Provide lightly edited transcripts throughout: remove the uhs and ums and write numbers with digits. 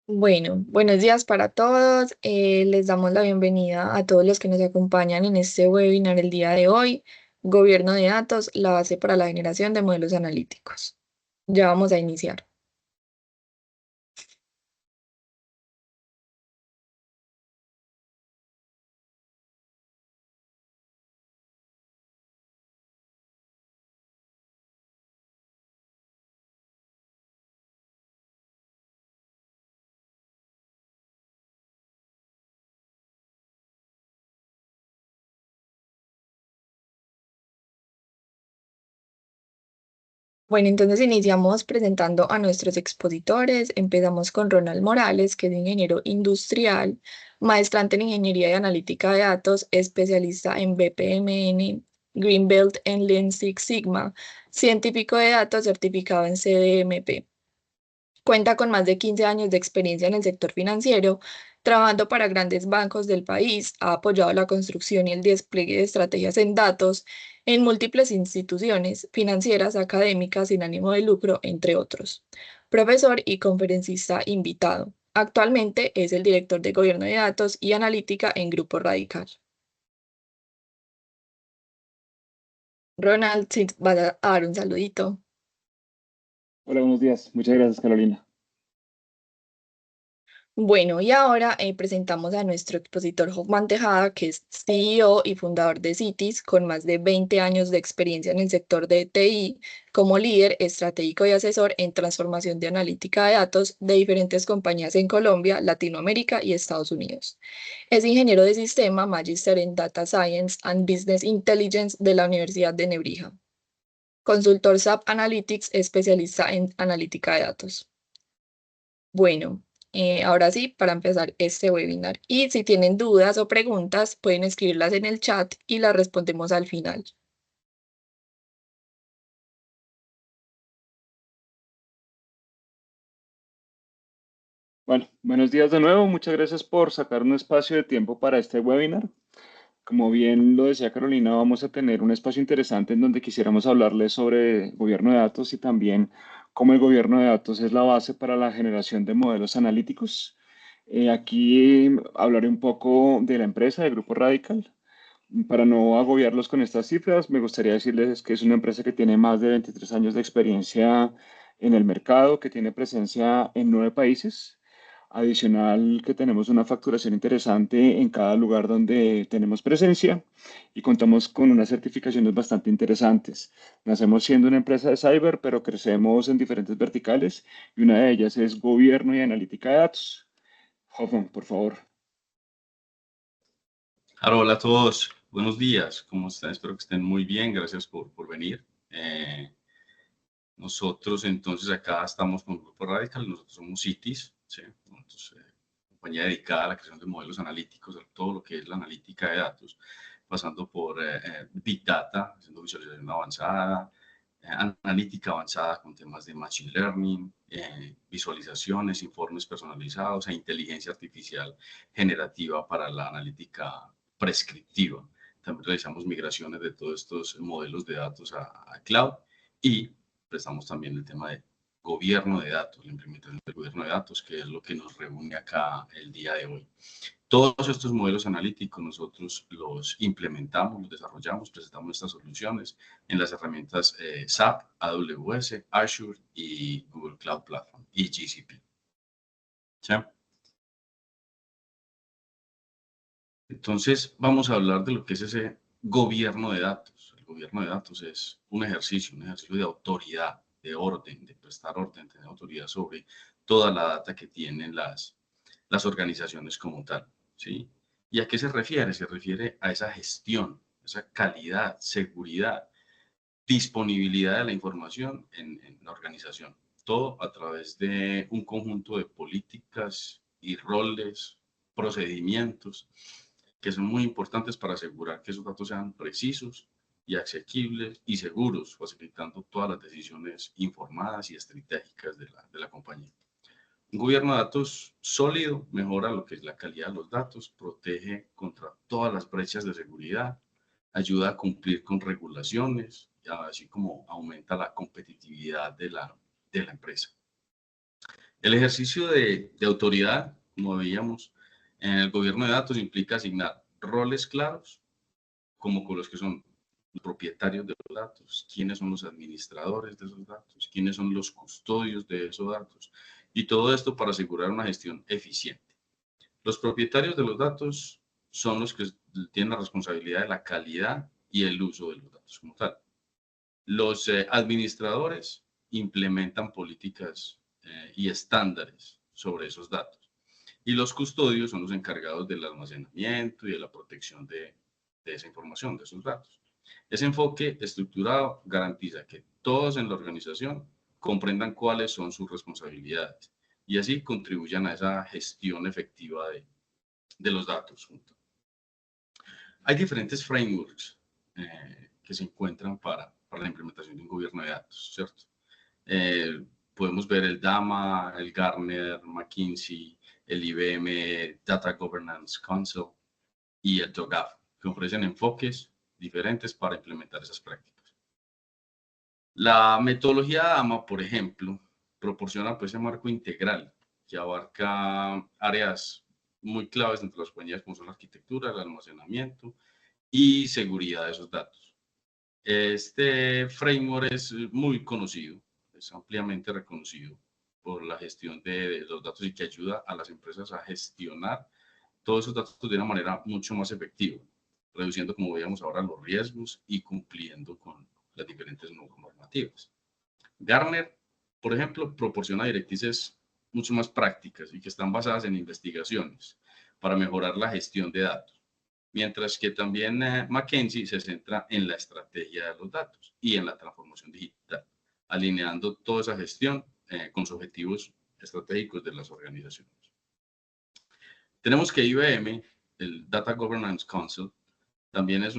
Bueno, buenos días para todos. Les damos la bienvenida a todos los que nos acompañan en este webinar el día de hoy. Gobierno de datos, la base para la generación de modelos analíticos. Ya vamos a iniciar. Bueno, entonces iniciamos presentando a nuestros expositores. Empezamos con Ronald Morales, que es ingeniero industrial, maestrante en ingeniería y analítica de datos, especialista en BPMN, Greenbelt en Lean Six Sigma, científico de datos certificado en CDMP. Cuenta con más de 15 años de experiencia en el sector financiero, trabajando para grandes bancos del país. Ha apoyado la construcción y el despliegue de estrategias en datos en múltiples instituciones financieras, académicas, sin ánimo de lucro, entre otros. Profesor y conferencista invitado. Actualmente es el director de Gobierno de Datos y Analítica en Grupo Radical. Ronald, si vas a dar un saludito. Hola, buenos días. Muchas gracias, Carolina. Bueno, y ahora presentamos a nuestro expositor Hoffman Tejada, que es CEO y fundador de Citis, con más de 20 años de experiencia en el sector de TI, como líder estratégico y asesor en transformación de analítica de datos de diferentes compañías en Colombia, Latinoamérica y Estados Unidos. Es ingeniero de sistema, magíster en Data Science and Business Intelligence de la Universidad de Nebrija. Consultor SAP Analytics, especialista en analítica de datos. Bueno, ahora sí, para empezar este webinar. Y si tienen dudas o preguntas, pueden escribirlas en el chat y las respondemos al final. Bueno, buenos días de nuevo. Muchas gracias por sacar un espacio de tiempo para este webinar. Como bien lo decía Carolina, vamos a tener un espacio interesante en donde quisiéramos hablarles sobre gobierno de datos y también cómo el gobierno de datos es la base para la generación de modelos analíticos. Aquí hablaré un poco de la empresa, de Grupo Radical. Para no agobiarlos con estas cifras, me gustaría decirles que es una empresa que tiene más de 23 años de experiencia en el mercado, que tiene presencia en 9 países. Adicional, que tenemos una facturación interesante en cada lugar donde tenemos presencia y contamos con unas certificaciones bastante interesantes. Nacemos siendo una empresa de cyber, pero crecemos en diferentes verticales y una de ellas es gobierno y analítica de datos. Hoffman, por favor. Hola a todos, buenos días, ¿cómo están? Espero que estén muy bien, gracias por venir. Nosotros entonces acá estamos con Grupo Radical, nosotros somos CITIS, ¿sí? Nosotros, compañía dedicada a la creación de modelos analíticos, a todo lo que es la analítica de datos, pasando por Big Data, haciendo visualización avanzada, analítica avanzada con temas de Machine Learning, visualizaciones, informes personalizados e inteligencia artificial generativa para la analítica prescriptiva. También realizamos migraciones de todos estos modelos de datos a cloud y prestamos también el tema de gobierno de datos, la implementación del gobierno de datos, que es lo que nos reúne acá el día de hoy. Todos estos modelos analíticos nosotros los implementamos, los desarrollamos, presentamos estas soluciones en las herramientas SAP, AWS, Azure y Google Cloud Platform y GCP. ¿Sí? Entonces vamos a hablar de lo que es ese gobierno de datos. El gobierno de datos es un ejercicio de autoridad, de orden, de prestar orden, tener autoridad sobre toda la data que tienen las organizaciones como tal, ¿sí? ¿Y a qué se refiere? Se refiere a esa gestión, esa calidad, seguridad, disponibilidad de la información en la organización. Todo a través de un conjunto de políticas y roles, procedimientos que son muy importantes para asegurar que esos datos sean precisos y asequibles y seguros, facilitando todas las decisiones informadas y estratégicas de la compañía. Un gobierno de datos sólido mejora lo que es la calidad de los datos, protege contra todas las brechas de seguridad, ayuda a cumplir con regulaciones, así como aumenta la competitividad de la empresa. El ejercicio de autoridad, como veíamos, en el gobierno de datos implica asignar roles claros, como con los que son los propietarios de los datos, quiénes son los administradores de esos datos, quiénes son los custodios de esos datos, y todo esto para asegurar una gestión eficiente. Los propietarios de los datos son los que tienen la responsabilidad de la calidad y el uso de los datos como tal. Los administradores implementan políticas y estándares sobre esos datos. Y los custodios son los encargados del almacenamiento y de la protección de esa información, de esos datos. Ese enfoque estructurado garantiza que todos en la organización comprendan cuáles son sus responsabilidades y así contribuyan a esa gestión efectiva de los datos. Hay diferentes frameworks que se encuentran para la implementación de un gobierno de datos, ¿cierto? Podemos ver el DAMA, el Gartner, McKinsey, el IBM Data Governance Council y el TOGAF, que ofrecen enfoques diferentes para implementar esas prácticas. La metodología DAMA, por ejemplo, proporciona pues, ese marco integral que abarca áreas muy claves entre las compañías como son la arquitectura, el almacenamiento y seguridad de esos datos. Este framework es muy conocido, es ampliamente reconocido por la gestión de los datos y que ayuda a las empresas a gestionar todos esos datos de una manera mucho más efectiva, reduciendo, como veíamos ahora, los riesgos y cumpliendo con las diferentes normativas. Gartner, por ejemplo, proporciona directrices mucho más prácticas y que están basadas en investigaciones para mejorar la gestión de datos. Mientras que también McKinsey se centra en la estrategia de los datos y en la transformación digital, alineando toda esa gestión con los objetivos estratégicos de las organizaciones. Tenemos que IBM, el Data Governance Council, también es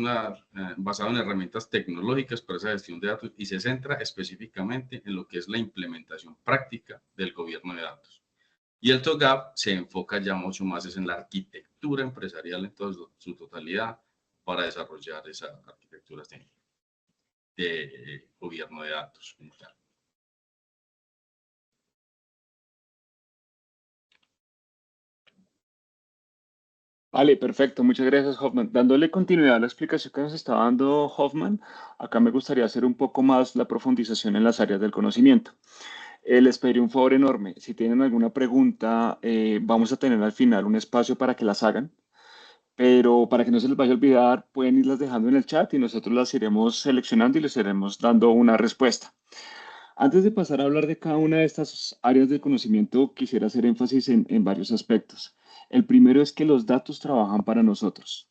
basado en herramientas tecnológicas para esa gestión de datos y se centra específicamente en lo que es la implementación práctica del gobierno de datos. Y el TOGAF se enfoca ya mucho más en la arquitectura empresarial en toda su totalidad para desarrollar esa arquitectura de gobierno de datos. Vale, perfecto. Muchas gracias, Hoffman. Dándole continuidad a la explicación que nos estaba dando Hoffman, acá me gustaría hacer un poco más la profundización en las áreas del conocimiento. Les pediría un favor enorme. Si tienen alguna pregunta, vamos a tener al final un espacio para que las hagan. Pero para que no se les vaya a olvidar, pueden irlas dejando en el chat y nosotros las iremos seleccionando y les iremos dando una respuesta. Antes de pasar a hablar de cada una de estas áreas del conocimiento, quisiera hacer énfasis en varios aspectos. El primero es que los datos trabajan para nosotros.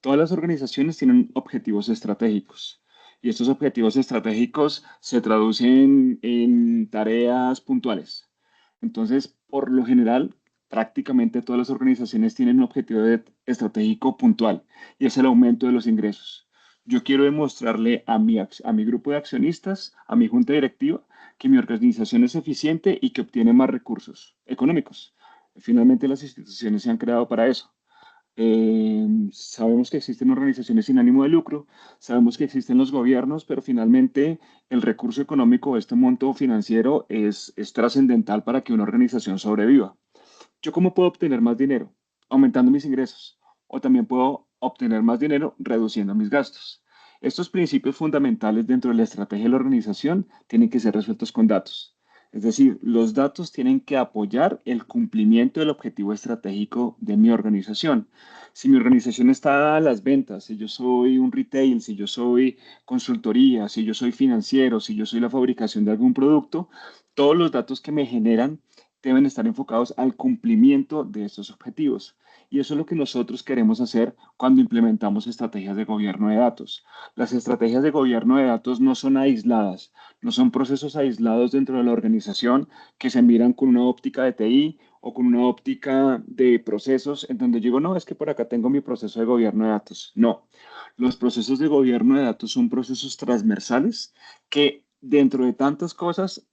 Todas las organizaciones tienen objetivos estratégicos y estos objetivos estratégicos se traducen en tareas puntuales. Entonces, por lo general, prácticamente todas las organizaciones tienen un objetivo estratégico puntual y es el aumento de los ingresos. Yo quiero demostrarle a mi grupo de accionistas, a mi junta directiva, que mi organización es eficiente y que obtiene más recursos económicos. Finalmente, las instituciones se han creado para eso. Sabemos que existen organizaciones sin ánimo de lucro, sabemos que existen los gobiernos, pero finalmente el recurso económico, este monto financiero, es trascendental para que una organización sobreviva. ¿Yo cómo puedo obtener más dinero? Aumentando mis ingresos. O también puedo obtener más dinero reduciendo mis gastos. Estos principios fundamentales dentro de la estrategia de la organización tienen que ser resueltos con datos. Es decir, los datos tienen que apoyar el cumplimiento del objetivo estratégico de mi organización. Si mi organización está a las ventas, si yo soy un retail, si yo soy consultoría, si yo soy financiero, si yo soy la fabricación de algún producto, todos los datos que me generan deben estar enfocados al cumplimiento de estos objetivos. Y eso es lo que nosotros queremos hacer cuando implementamos estrategias de gobierno de datos. Las estrategias de gobierno de datos no son aisladas, no son procesos aislados dentro de la organización que se miran con una óptica de TI o con una óptica de procesos en donde digo, no, es que por acá tengo mi proceso de gobierno de datos. No, los procesos de gobierno de datos son procesos transversales que dentro de tantas cosas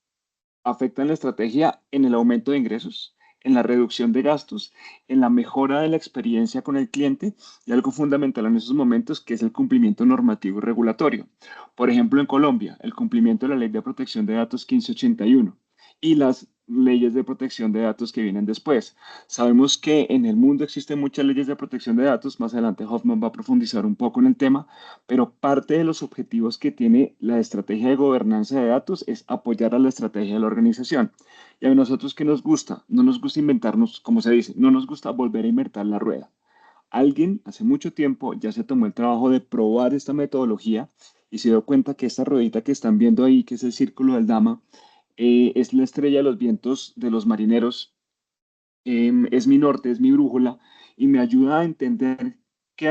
afectan la estrategia en el aumento de ingresos, en la reducción de gastos, en la mejora de la experiencia con el cliente y algo fundamental en esos momentos que es el cumplimiento normativo y regulatorio. Por ejemplo, en Colombia, el cumplimiento de la Ley de Protección de Datos 1581 y las leyes de protección de datos que vienen después. Sabemos que en el mundo existen muchas leyes de protección de datos, más adelante Hoffman va a profundizar un poco en el tema, pero parte de los objetivos que tiene la estrategia de gobernanza de datos es apoyar a la estrategia de la organización. Y a nosotros que nos gusta, no nos gusta inventarnos, como se dice, no nos gusta volver a inventar la rueda. Alguien hace mucho tiempo ya se tomó el trabajo de probar esta metodología y se dio cuenta que esta ruedita que están viendo ahí, que es el círculo del Dama, es la estrella de los vientos de los marineros, es mi norte, es mi brújula y me ayuda a entender que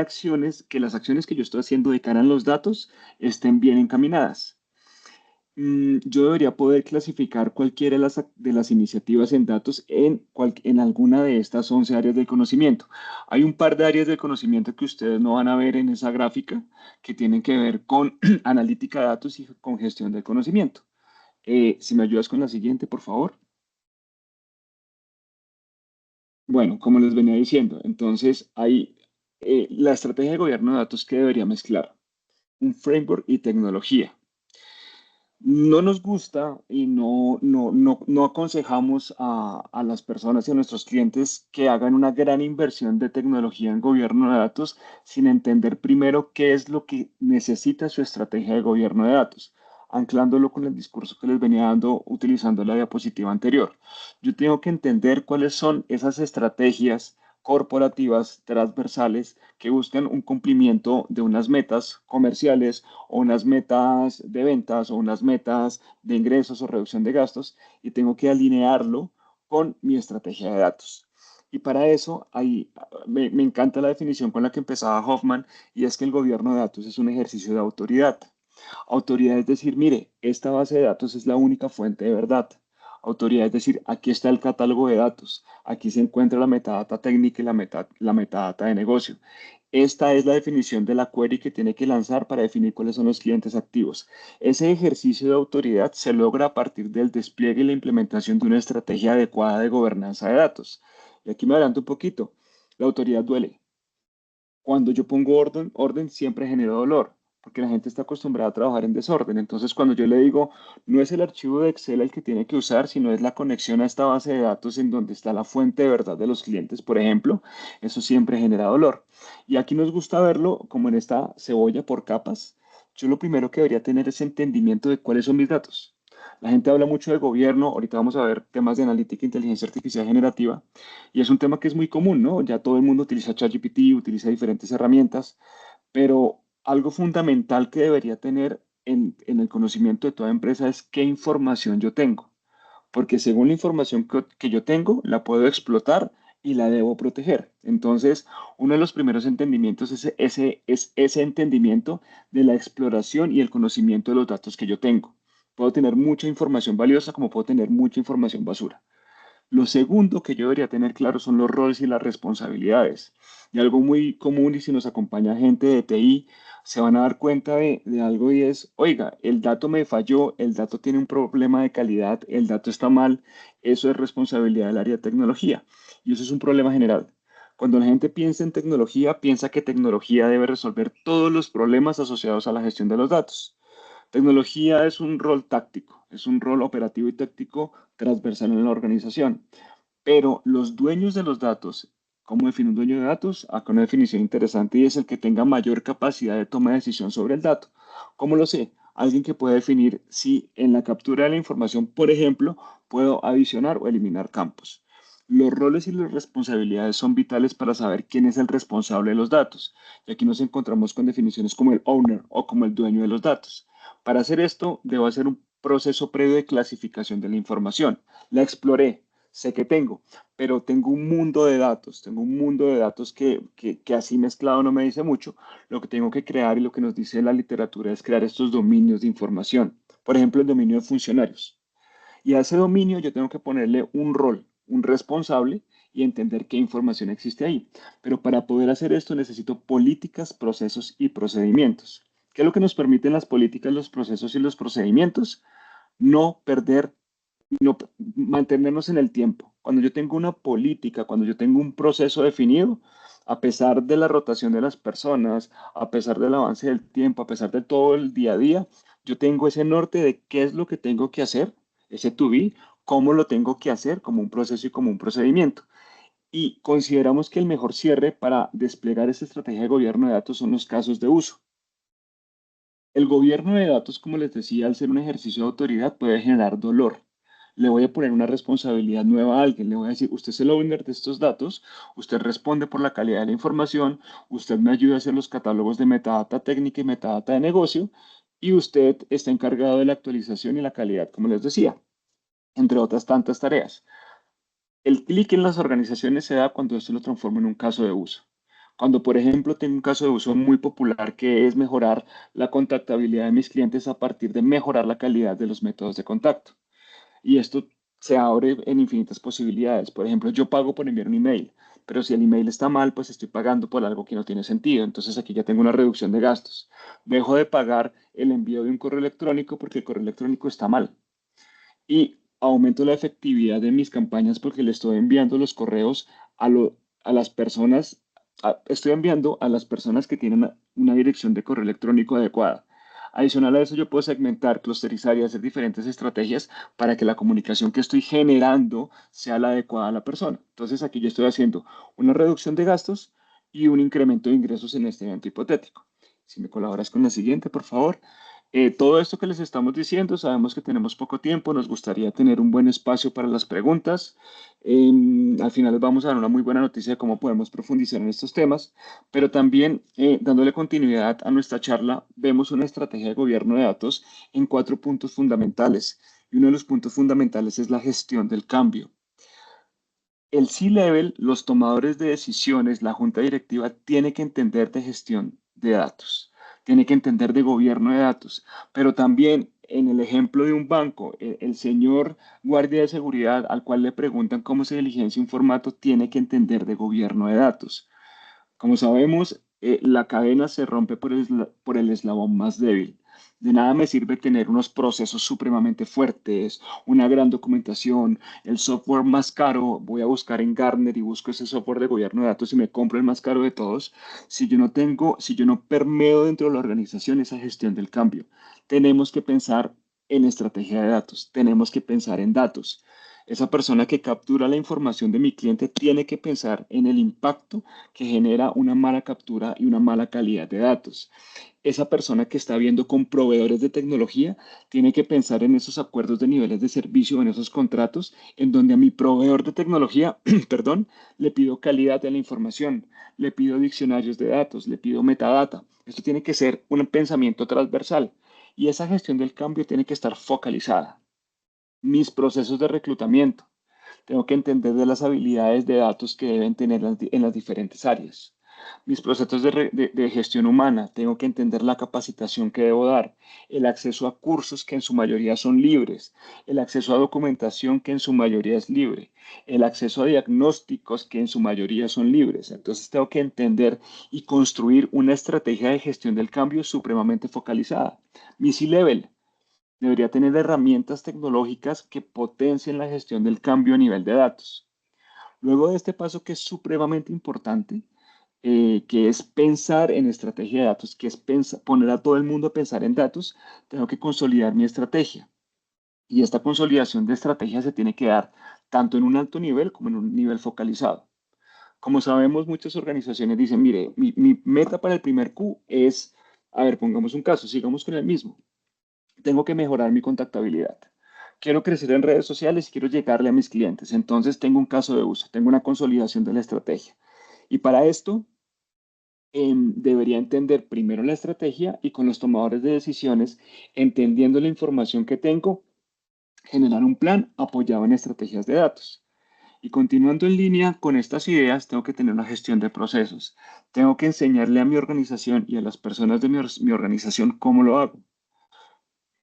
las acciones que yo estoy haciendo de cara a los datos estén bien encaminadas. Yo debería poder clasificar cualquiera de las iniciativas en datos en alguna de estas 11 áreas del conocimiento. Hay un par de áreas del conocimiento que ustedes no van a ver en esa gráfica que tienen que ver con analítica de datos y con gestión del conocimiento. Si me ayudas con la siguiente, por favor. Bueno, como les venía diciendo, entonces hay la estrategia de gobierno de datos que debería mezclar un framework y tecnología. No nos gusta y no aconsejamos a las personas y a nuestros clientes que hagan una gran inversión de tecnología en gobierno de datos sin entender primero qué es lo que necesita su estrategia de gobierno de datos, anclándolo con el discurso que les venía dando utilizando la diapositiva anterior. Yo tengo que entender cuáles son esas estrategias corporativas transversales que buscan un cumplimiento de unas metas comerciales o unas metas de ventas o unas metas de ingresos o reducción de gastos y tengo que alinearlo con mi estrategia de datos. Y para eso me encanta la definición con la que empezaba Hoffman y es que el gobierno de datos es un ejercicio de autoridad. Autoridad es decir, mire, esta base de datos es la única fuente de verdad. Autoridad es decir, aquí está el catálogo de datos, aquí se encuentra la metadata técnica y la metadata de negocio. Esta es la definición de la query que tiene que lanzar para definir cuáles son los clientes activos. Ese ejercicio de autoridad se logra a partir del despliegue y la implementación de una estrategia adecuada de gobernanza de datos. Y aquí me adelanto un poquito. La autoridad duele. Cuando yo pongo orden, orden siempre genera dolor, porque la gente está acostumbrada a trabajar en desorden. Entonces, cuando yo le digo, no es el archivo de Excel el que tiene que usar, sino es la conexión a esta base de datos en donde está la fuente de verdad de los clientes, por ejemplo, eso siempre genera dolor. Y aquí nos gusta verlo como en esta cebolla por capas. Yo lo primero que debería tener es entendimiento de cuáles son mis datos. La gente habla mucho de gobierno, ahorita vamos a ver temas de analítica e inteligencia artificial generativa, y es un tema que es muy común, ¿no? Ya todo el mundo utiliza ChatGPT, utiliza diferentes herramientas, pero algo fundamental que debería tener en el conocimiento de toda empresa es qué información yo tengo, porque según la información que yo tengo, la puedo explotar y la debo proteger. Entonces, uno de los primeros entendimientos es ese entendimiento de la exploración y el conocimiento de los datos que yo tengo. Puedo tener mucha información valiosa como puedo tener mucha información basura. Lo segundo que yo debería tener claro son los roles y las responsabilidades. Y algo muy común, y si nos acompaña gente de TI, se van a dar cuenta de algo y es, oiga, el dato me falló, el dato tiene un problema de calidad, el dato está mal, eso es responsabilidad del área de tecnología. Y eso es un problema general. Cuando la gente piensa en tecnología, piensa que tecnología debe resolver todos los problemas asociados a la gestión de los datos. Tecnología es un rol táctico, es un rol operativo y táctico transversal en la organización, pero los dueños de los datos, ¿cómo define un dueño de datos? Acá una definición interesante y es el que tenga mayor capacidad de toma de decisión sobre el dato. ¿Cómo lo sé? Alguien que puede definir si en la captura de la información, por ejemplo, puedo adicionar o eliminar campos. Los roles y las responsabilidades son vitales para saber quién es el responsable de los datos. Y aquí nos encontramos con definiciones como el owner o como el dueño de los datos. Para hacer esto, debo hacer un proceso previo de clasificación de la información. La exploré, sé que tengo, pero tengo un mundo de datos que así mezclado no me dice mucho. Lo que tengo que crear y lo que nos dice la literatura es crear estos dominios de información. Por ejemplo, el dominio de funcionarios. Y a ese dominio yo tengo que ponerle un rol, un responsable y entender qué información existe ahí. Pero para poder hacer esto necesito políticas, procesos y procedimientos. ¿Qué es lo que nos permiten las políticas, los procesos y los procedimientos? No perder, no mantenernos en el tiempo. Cuando yo tengo una política, cuando yo tengo un proceso definido, a pesar de la rotación de las personas, a pesar del avance del tiempo, a pesar de todo el día a día, yo tengo ese norte de qué es lo que tengo que hacer, ese to be, cómo lo tengo que hacer como un proceso y como un procedimiento. Y consideramos que el mejor cierre para desplegar esta estrategia de gobierno de datos son los casos de uso. El gobierno de datos, como les decía, al ser un ejercicio de autoridad puede generar dolor. Le voy a poner una responsabilidad nueva a alguien. Le voy a decir, usted es el owner de estos datos, usted responde por la calidad de la información, usted me ayuda a hacer los catálogos de metadata técnica y metadata de negocio, y usted está encargado de la actualización y la calidad, como les decía, entre otras tantas tareas. El clic en las organizaciones se da cuando esto lo transforma en un caso de uso. Cuando, por ejemplo, tengo un caso de uso muy popular que es mejorar la contactabilidad de mis clientes a partir de mejorar la calidad de los métodos de contacto. Y esto se abre en infinitas posibilidades. Por ejemplo, yo pago por enviar un email, pero si el email está mal, pues estoy pagando por algo que no tiene sentido. Entonces aquí ya tengo una reducción de gastos. Dejo de pagar el envío de un correo electrónico porque el correo electrónico está mal. Y aumento la efectividad de mis campañas porque le estoy enviando los correos a las personas, estoy enviando a las personas que tienen una dirección de correo electrónico adecuada. Adicional a eso, yo puedo segmentar, clusterizar y hacer diferentes estrategias para que la comunicación que estoy generando sea la adecuada a la persona. Entonces, aquí yo estoy haciendo una reducción de gastos y un incremento de ingresos en este evento hipotético. Si me colaboras con la siguiente, por favor. Todo esto que les estamos diciendo, sabemos que tenemos poco tiempo, nos gustaría tener un buen espacio para las preguntas. Al final les vamos a dar una muy buena noticia de cómo podemos profundizar en estos temas, pero también dándole continuidad a nuestra charla, vemos una estrategia de gobierno de datos en 4 puntos fundamentales. Y uno de los puntos fundamentales es la gestión del cambio. El C-Level, los tomadores de decisiones, la junta directiva, tiene que entender de gestión de datos, tiene que entender de gobierno de datos, pero también en el ejemplo de un banco, el señor guardia de seguridad al cual le preguntan cómo se diligencia un formato, tiene que entender de gobierno de datos. Como sabemos, la cadena se rompe por el eslabón más débil. De nada me sirve tener unos procesos supremamente fuertes, una gran documentación, el software más caro. Voy a buscar en Gartner y busco ese software de gobierno de datos y me compro el más caro de todos. Si yo no permeo dentro de la organización esa gestión del cambio, tenemos que pensar en estrategia de datos, tenemos que pensar en datos. Esa persona que captura la información de mi cliente tiene que pensar en el impacto que genera una mala captura y una mala calidad de datos. Esa persona que está viendo con proveedores de tecnología tiene que pensar en esos acuerdos de niveles de servicio, en esos contratos, en donde a mi proveedor de tecnología, perdón, le pido calidad de la información, le pido diccionarios de datos, le pido metadata. Esto tiene que ser un pensamiento transversal y esa gestión del cambio tiene que estar focalizada. Mis procesos de reclutamiento. Tengo que entender de las habilidades de datos que deben tener en las diferentes áreas. Mis procesos de gestión humana. Tengo que entender la capacitación que debo dar, el acceso a cursos que en su mayoría son libres, el acceso a documentación que en su mayoría es libre, el acceso a diagnósticos que en su mayoría son libres. Entonces tengo que entender y construir una estrategia de gestión del cambio supremamente focalizada. Mi C-Level debería tener herramientas tecnológicas que potencien la gestión del cambio a nivel de datos. Luego de este paso que es supremamente importante, que es pensar en estrategia de datos, que es poner a todo el mundo a pensar en datos, tengo que consolidar mi estrategia. Y esta consolidación de estrategia se tiene que dar tanto en un alto nivel como en un nivel focalizado. Como sabemos, muchas organizaciones dicen, mire, mi meta para el primer Q es, a ver, pongamos un caso, sigamos con el mismo. Tengo que mejorar mi contactabilidad. Quiero crecer en redes sociales y quiero llegarle a mis clientes. Entonces tengo un caso de uso, tengo una consolidación de la estrategia. Y para esto debería entender primero la estrategia y con los tomadores de decisiones, entendiendo la información que tengo, generar un plan apoyado en estrategias de datos. Y continuando en línea con estas ideas, tengo que tener una gestión de procesos. Tengo que enseñarle a mi organización y a las personas de mi organización cómo lo hago.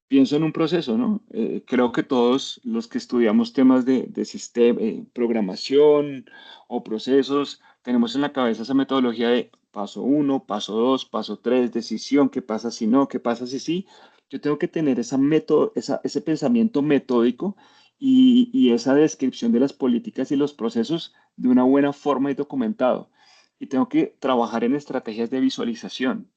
Pienso en un proceso, ¿no? Creo que todos los que estudiamos temas de sistema, programación o procesos, tenemos en la cabeza esa metodología de paso uno, paso 2, paso 3, decisión, qué pasa si no, qué pasa si sí. Yo tengo que tener ese pensamiento metódico y esa descripción de las políticas y los procesos de una buena forma y documentado. Y tengo que trabajar en estrategias de visualización.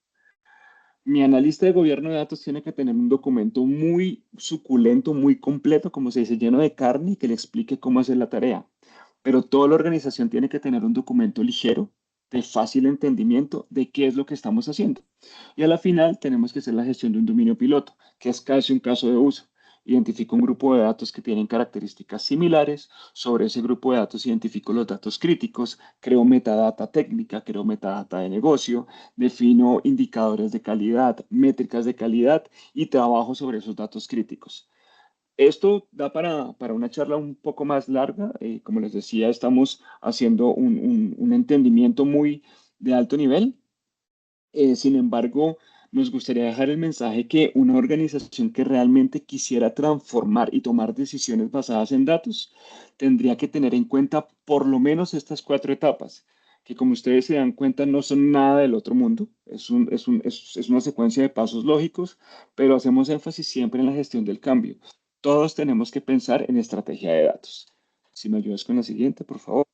Mi analista de gobierno de datos tiene que tener un documento muy suculento, muy completo, como se dice, lleno de carne y que le explique cómo hacer la tarea. Pero toda la organización tiene que tener un documento ligero, de fácil entendimiento de qué es lo que estamos haciendo. Y a la final tenemos que hacer la gestión de un dominio piloto, que es casi un caso de uso. Identifico un grupo de datos que tienen características similares. Sobre ese grupo de datos identifico los datos críticos, creo metadata técnica, creo metadata de negocio, defino indicadores de calidad, métricas de calidad y trabajo sobre esos datos críticos. Esto da para una charla un poco más larga. Como les decía, estamos haciendo un entendimiento muy de alto nivel. Sin embargo, nos gustaría dejar el mensaje que una organización que realmente quisiera transformar y tomar decisiones basadas en datos tendría que tener en cuenta por lo menos estas cuatro etapas, que como ustedes se dan cuenta no son nada del otro mundo, es una secuencia de pasos lógicos, pero hacemos énfasis siempre en la gestión del cambio. Todos tenemos que pensar en estrategia de datos. Si me ayudas con la siguiente, por favor.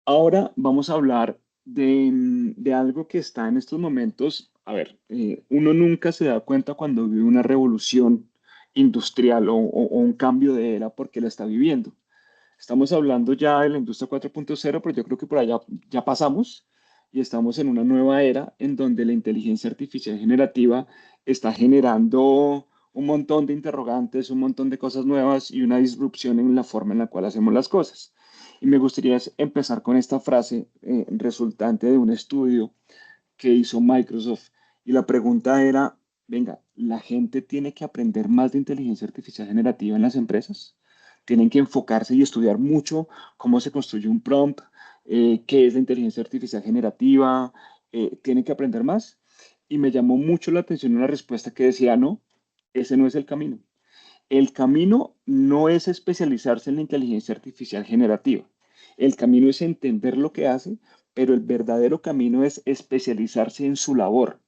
Ahora vamos a hablar de algo que está en estos momentos. A ver, uno nunca se da cuenta cuando vive una revolución industrial o un cambio de era porque la está viviendo. Estamos hablando ya de la industria 4.0, pero yo creo que por allá ya pasamos y estamos en una nueva era en donde la inteligencia artificial generativa está generando un montón de interrogantes, un montón de cosas nuevas y una disrupción en la forma en la cual hacemos las cosas. Y me gustaría empezar con esta frase resultante de un estudio que hizo Microsoft. Y la pregunta era, venga, ¿la gente tiene que aprender más de inteligencia artificial generativa en las empresas? Tienen que enfocarse y estudiar mucho cómo se construye un prompt, qué es la inteligencia artificial generativa, tienen que aprender más. Y me llamó mucho la atención una respuesta que decía, no, ese no es el camino. El camino no es especializarse en la inteligencia artificial generativa. El camino es entender lo que hace, pero el verdadero camino es especializarse en su labor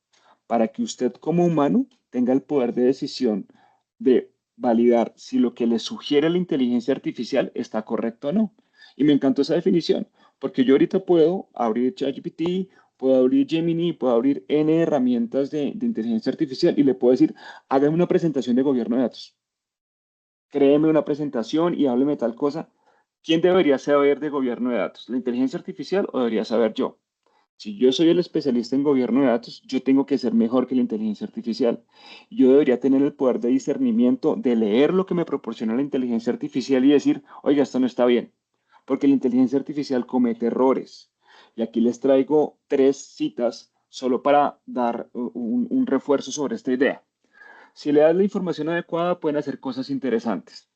para que usted como humano tenga el poder de decisión de validar si lo que le sugiere la inteligencia artificial está correcto o no. Y me encantó esa definición, porque yo ahorita puedo abrir ChatGPT, puedo abrir Gemini, puedo abrir N herramientas de inteligencia artificial y le puedo decir, hágame una presentación de gobierno de datos, créeme una presentación y hábleme tal cosa. ¿Quién debería saber de gobierno de datos? ¿La inteligencia artificial o debería saber yo? Si yo soy el especialista en gobierno de datos, yo tengo que ser mejor que la inteligencia artificial. Yo debería tener el poder de discernimiento de leer lo que me proporciona la inteligencia artificial y decir, oiga, esto no está bien, porque la inteligencia artificial comete errores. Y aquí les traigo tres citas solo para dar un refuerzo sobre esta idea. Si le das la información adecuada, pueden hacer cosas interesantes,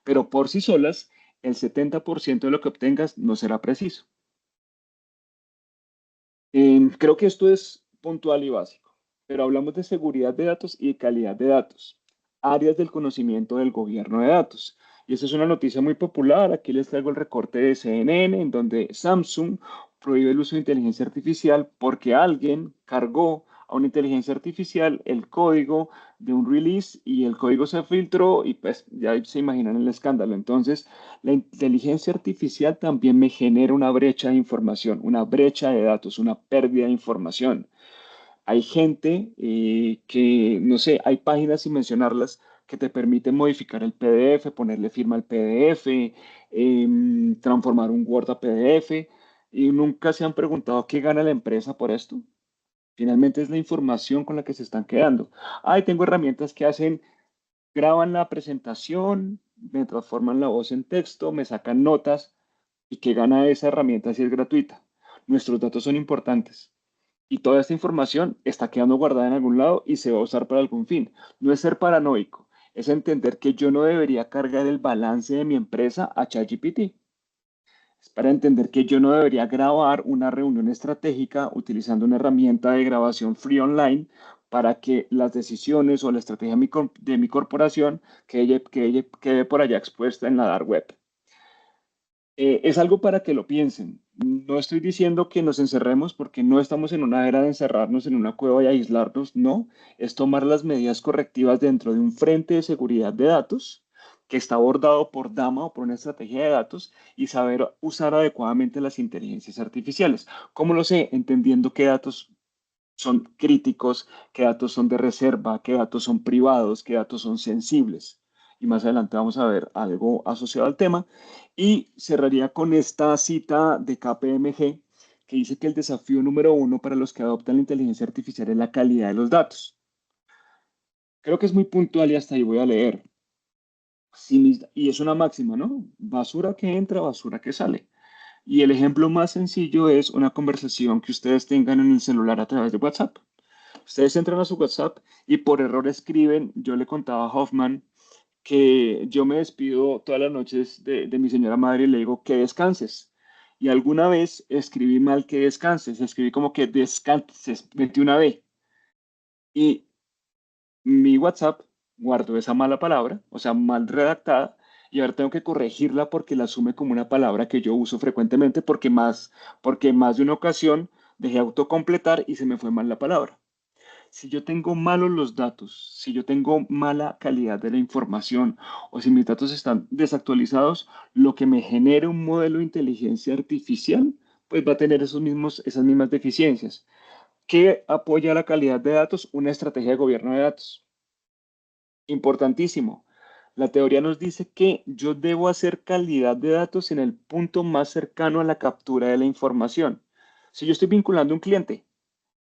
pero por sí solas, el 70% de lo que obtengas no será preciso. Creo que esto es puntual y básico, pero hablamos de seguridad de datos y de calidad de datos, áreas del conocimiento del gobierno de datos. Y esta es una noticia muy popular. Aquí les traigo el recorte de CNN, en donde Samsung prohíbe el uso de inteligencia artificial porque alguien cargó a una inteligencia artificial el código de un release y el código se filtró y pues ya se imaginan el escándalo. Entonces, la inteligencia artificial también me genera una brecha de información, una brecha de datos, una pérdida de información. Hay gente que, no sé, hay páginas sin mencionarlas que te permiten modificar el PDF, ponerle firma al PDF, transformar un Word a PDF y nunca se han preguntado qué gana la empresa por esto. Finalmente es la información con la que se están quedando. Ahí tengo herramientas que hacen, graban la presentación, me transforman la voz en texto, me sacan notas y qué gana esa herramienta si es gratuita. Nuestros datos son importantes y toda esta información está quedando guardada en algún lado y se va a usar para algún fin. No es ser paranoico, es entender que yo no debería cargar el balance de mi empresa a ChatGPT. Es para entender que yo no debería grabar una reunión estratégica utilizando una herramienta de grabación free online para que las decisiones o la estrategia de mi corporación quede por allá expuesta en la dark web. Es algo para que lo piensen. No estoy diciendo que nos encerremos porque no estamos en una era de encerrarnos en una cueva y aislarnos, no, es tomar las medidas correctivas dentro de un frente de seguridad de datos que está abordado por DAMA o por una estrategia de datos y saber usar adecuadamente las inteligencias artificiales. ¿Cómo lo sé? Entendiendo qué datos son críticos, qué datos son de reserva, qué datos son privados, qué datos son sensibles. Y más adelante vamos a ver algo asociado al tema. Y cerraría con esta cita de KPMG que dice que el desafío número uno para los que adoptan la inteligencia artificial es la calidad de los datos. Creo que es muy puntual y hasta ahí voy a leer. Y es una máxima, ¿no? Basura que entra, basura que sale. Y el ejemplo más sencillo es una conversación que ustedes tengan en el celular a través de WhatsApp. Ustedes entran a su WhatsApp y por error escriben, yo le contaba a Hoffman que yo me despido todas las noches de mi señora madre y le digo que descanses. Y alguna vez escribí mal que descanses, escribí como que descanses, metí una B. Y mi WhatsApp guardó esa mala palabra, o sea, mal redactada, y ahora tengo que corregirla porque la asume como una palabra que yo uso frecuentemente porque más de una ocasión dejé autocompletar y se me fue mal la palabra. Si yo tengo malos los datos, si yo tengo mala calidad de la información o si mis datos están desactualizados, lo que me genere un modelo de inteligencia artificial, pues va a tener esas mismas deficiencias. ¿Qué apoya la calidad de datos? Una estrategia de gobierno de datos. Importantísimo. La teoría nos dice que yo debo hacer calidad de datos en el punto más cercano a la captura de la información. Si yo estoy vinculando a un cliente,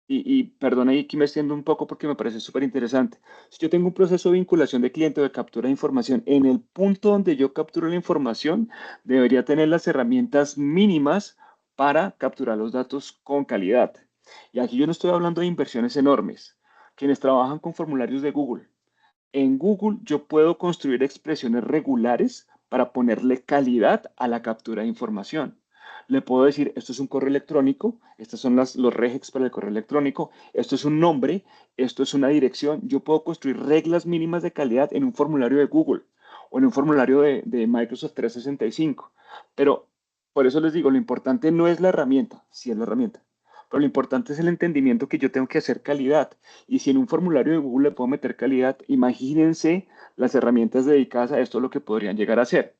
y perdona ahí que me extiendo un poco porque me parece súper interesante. Si yo tengo un proceso de vinculación de cliente o de captura de información, en el punto donde yo capturo la información, debería tener las herramientas mínimas para capturar los datos con calidad. Y aquí yo no estoy hablando de inversiones enormes. Quienes trabajan con formularios de Google, en Google yo puedo construir expresiones regulares para ponerle calidad a la captura de información. Le puedo decir, esto es un correo electrónico, estos son los regex para el correo electrónico, esto es un nombre, esto es una dirección. Yo puedo construir reglas mínimas de calidad en un formulario de Google o en un formulario de Microsoft 365. Pero por eso les digo, lo importante no es la herramienta, sí es la herramienta, pero lo importante es el entendimiento que yo tengo que hacer calidad. Y si en un formulario de Google le puedo meter calidad, imagínense las herramientas dedicadas a esto lo que podrían llegar a hacer.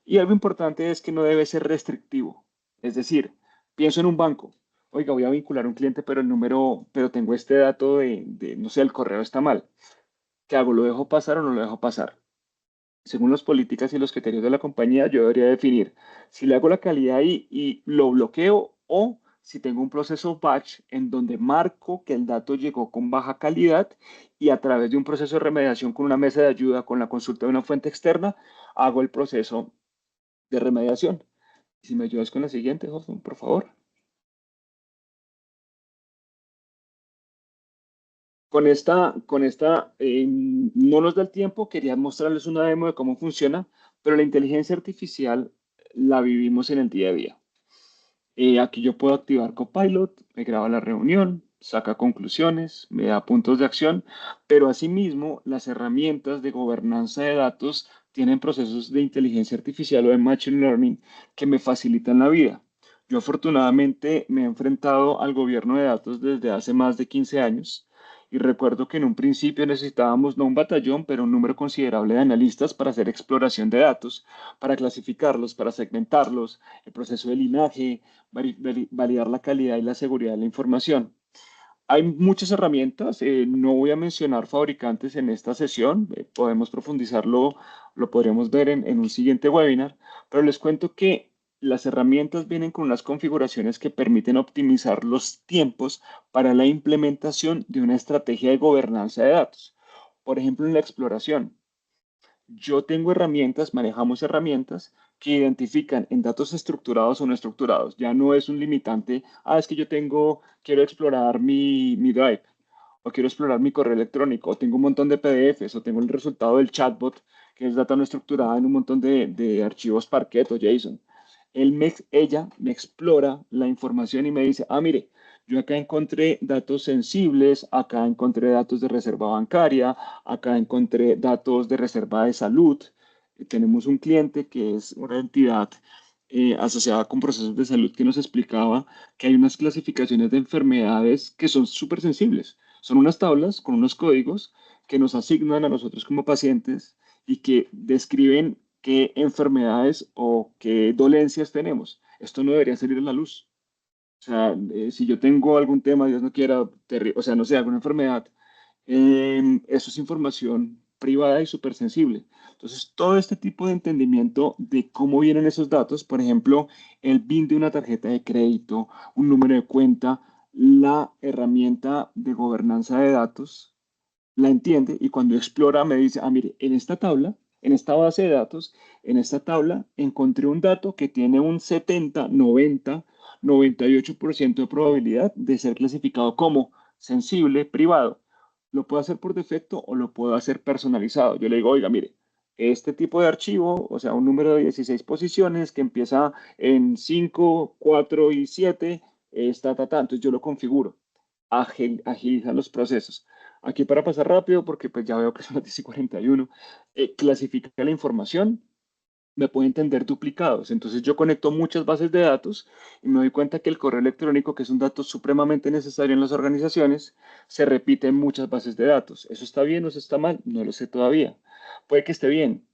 Y algo importante es que no debe ser restrictivo. Es decir, pienso en un banco. Oiga, voy a vincular a un cliente, pero el número, pero tengo este dato no sé, el correo está mal. ¿Qué hago? ¿Lo dejo pasar o no lo dejo pasar? Según las políticas y los criterios de la compañía, yo debería definir si le hago la calidad ahí y lo bloqueo o si tengo un proceso batch en donde marco que el dato llegó con baja calidad y a través de un proceso de remediación con una mesa de ayuda, con la consulta de una fuente externa, hago el proceso de remediación. Si me ayudas con la siguiente, José, por favor. No nos da el tiempo, quería mostrarles una demo de cómo funciona, pero la inteligencia artificial la vivimos en el día a día. Aquí yo puedo activar Copilot, me graba la reunión, saca conclusiones, me da puntos de acción, pero asimismo las herramientas de gobernanza de datos tienen procesos de inteligencia artificial o de machine learning que me facilitan la vida. Yo afortunadamente me he enfrentado al gobierno de datos desde hace más de 15 años y recuerdo que en un principio necesitábamos no un batallón, pero un número considerable de analistas para hacer exploración de datos, para clasificarlos, para segmentarlos, el proceso de linaje, validar la calidad y la seguridad de la información. Hay muchas herramientas, no voy a mencionar fabricantes en esta sesión, podemos profundizarlo, lo podríamos ver en un siguiente webinar, pero les cuento que las herramientas vienen con unas configuraciones que permiten optimizar los tiempos para la implementación de una estrategia de gobernanza de datos. Por ejemplo, en la exploración, yo tengo herramientas, manejamos herramientas que identifican en datos estructurados o no estructurados. Ya no es un limitante, es que quiero explorar mi Drive, o quiero explorar mi correo electrónico, o tengo un montón de PDFs, o tengo el resultado del chatbot, que es data no estructurada en un montón de archivos Parquet o JSON. Ella me explora la información y me dice, mire, yo acá encontré datos sensibles, acá encontré datos de reserva bancaria, acá encontré datos de reserva de salud. Tenemos un cliente que es una entidad asociada con procesos de salud que nos explicaba que hay unas clasificaciones de enfermedades que son súper sensibles. Son unas tablas con unos códigos que nos asignan a nosotros como pacientes y que describen qué enfermedades o qué dolencias tenemos. Esto no debería salir a la luz. O sea, si yo tengo algún tema, Dios no quiera, o sea, no sé, alguna enfermedad, eso es información privada y súper sensible. Entonces, todo este tipo de entendimiento de cómo vienen esos datos, por ejemplo, el BIN de una tarjeta de crédito, un número de cuenta, la herramienta de gobernanza de datos, la entiende y cuando explora me dice, ah, mire, en esta tabla, en esta base de datos, en esta tabla encontré un dato que tiene un 70, 90, 98% de probabilidad de ser clasificado como sensible, privado. Lo puedo hacer por defecto o lo puedo hacer personalizado. Yo le digo, oiga, mire, este tipo de archivo, o sea, un número de 16 posiciones que empieza en 5, 4 y 7, está, entonces yo lo configuro, agiliza los procesos. Aquí para pasar rápido, porque pues ya veo que son las 10 y 41, clasifica la información, me puede entender duplicados. Entonces yo conecto muchas bases de datos y me doy cuenta que el correo electrónico, que es un dato supremamente necesario en las organizaciones, se repite en muchas bases de datos. ¿Eso está bien o eso está mal? No lo sé todavía. Puede que esté bien,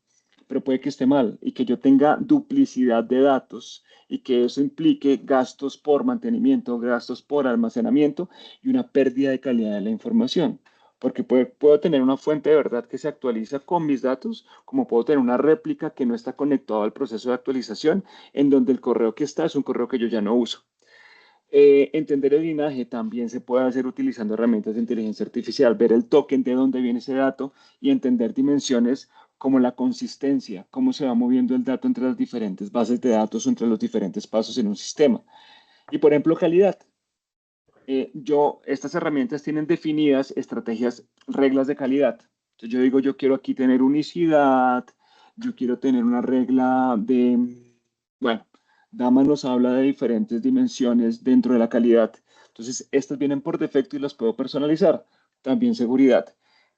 pero puede que esté mal y que yo tenga duplicidad de datos y que eso implique gastos por mantenimiento, gastos por almacenamiento y una pérdida de calidad de la información. Porque puedo tener una fuente de verdad que se actualiza con mis datos, como puedo tener una réplica que no está conectada al proceso de actualización, en donde el correo que está es un correo que yo ya no uso. Entender el linaje también se puede hacer utilizando herramientas de inteligencia artificial, ver el token de dónde viene ese dato y entender dimensiones como la consistencia, cómo se va moviendo el dato entre las diferentes bases de datos o entre los diferentes pasos en un sistema. Y por ejemplo, calidad. Estas herramientas tienen definidas estrategias, reglas de calidad. Entonces yo digo, yo quiero aquí tener unicidad, yo quiero tener una regla de, bueno, Dama nos habla de diferentes dimensiones dentro de la calidad. Entonces, estas vienen por defecto y las puedo personalizar. También seguridad.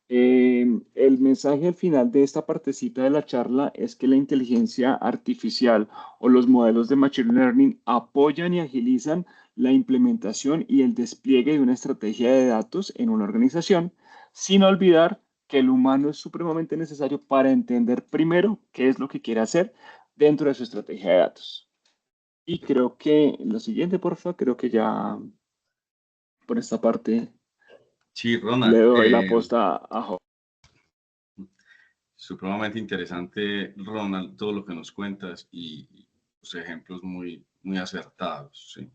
El mensaje al final de esta partecita de la charla es que la inteligencia artificial o los modelos de Machine Learning apoyan y agilizan la implementación y el despliegue de una estrategia de datos en una organización, sin olvidar que el humano es supremamente necesario para entender primero qué es lo que quiere hacer dentro de su estrategia de datos. Y creo que lo siguiente, porfa, creo que ya por esta parte Sí, le Ronald, doy la posta a Jo. supremamente interesante, Ronald, todo lo que nos cuentas y los ejemplos muy, muy acertados, ¿sí?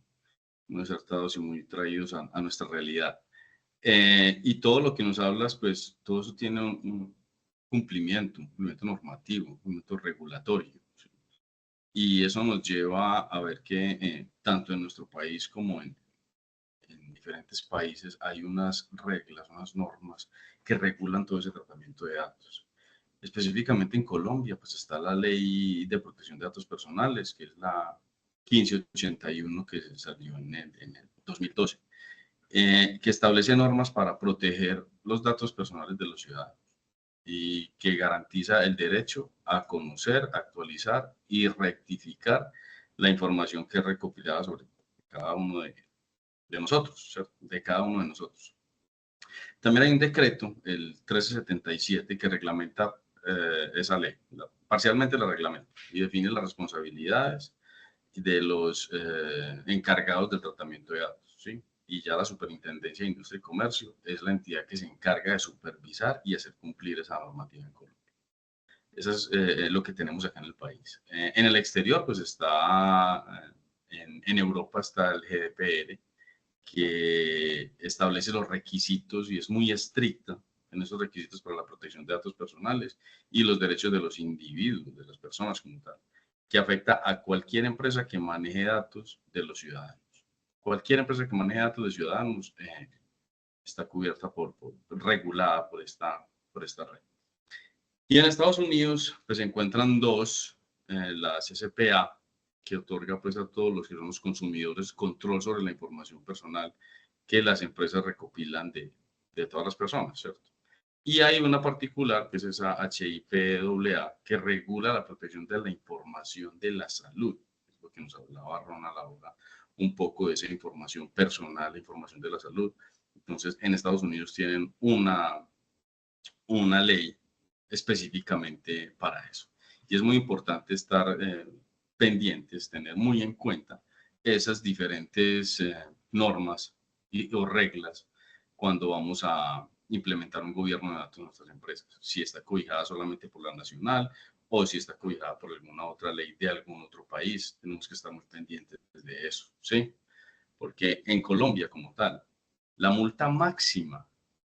Muy acertados y muy traídos a nuestra realidad. Y todo lo que nos hablas, pues todo eso tiene un cumplimiento normativo, un cumplimiento regulatorio, ¿sí? Y eso nos lleva a ver que tanto en nuestro país como en diferentes países hay unas reglas, unas normas que regulan todo ese tratamiento de datos. Específicamente en Colombia, pues está la Ley de Protección de Datos Personales, que es la 1581 que salió en el 2012, que establece normas para proteger los datos personales de los ciudadanos y que garantiza el derecho a conocer, actualizar y rectificar la información que es recopilada sobre cada uno de nosotros, ¿cierto? De cada uno de nosotros. También hay un decreto, el 1377, que reglamenta esa ley, parcialmente la reglamenta y define las responsabilidades de los encargados del tratamiento de datos, ¿sí? Y ya la Superintendencia de Industria y Comercio es la entidad que se encarga de supervisar y hacer cumplir esa normativa en Colombia. Eso es lo que tenemos acá en el país. En el exterior, pues está, en Europa está el GDPR, que establece los requisitos y es muy estricta en esos requisitos para la protección de datos personales y los derechos de los individuos, de las personas como tal, que afecta a cualquier empresa que maneje datos de los ciudadanos. Cualquier empresa que maneje datos de ciudadanos está cubierta regulada por esta red. Y en Estados Unidos, pues se encuentran dos, la CCPA, que otorga pues a todos los que son los consumidores control sobre la información personal que las empresas recopilan de todas las personas, ¿cierto? Y hay una particular, que es esa HIPAA, que regula la protección de la información de la salud, es lo que nos hablaba Ronald ahora, un poco de esa información personal, la información de la salud. Entonces, en Estados Unidos tienen una ley específicamente para eso. Y es muy importante estar pendientes, tener muy en cuenta esas diferentes normas o reglas cuando vamos a implementar un gobierno de datos en nuestras empresas. Si está cobijada solamente por la nacional o si está cobijada por alguna otra ley de algún otro país. Tenemos que estar muy pendientes de eso, ¿sí? Porque en Colombia como tal, la multa máxima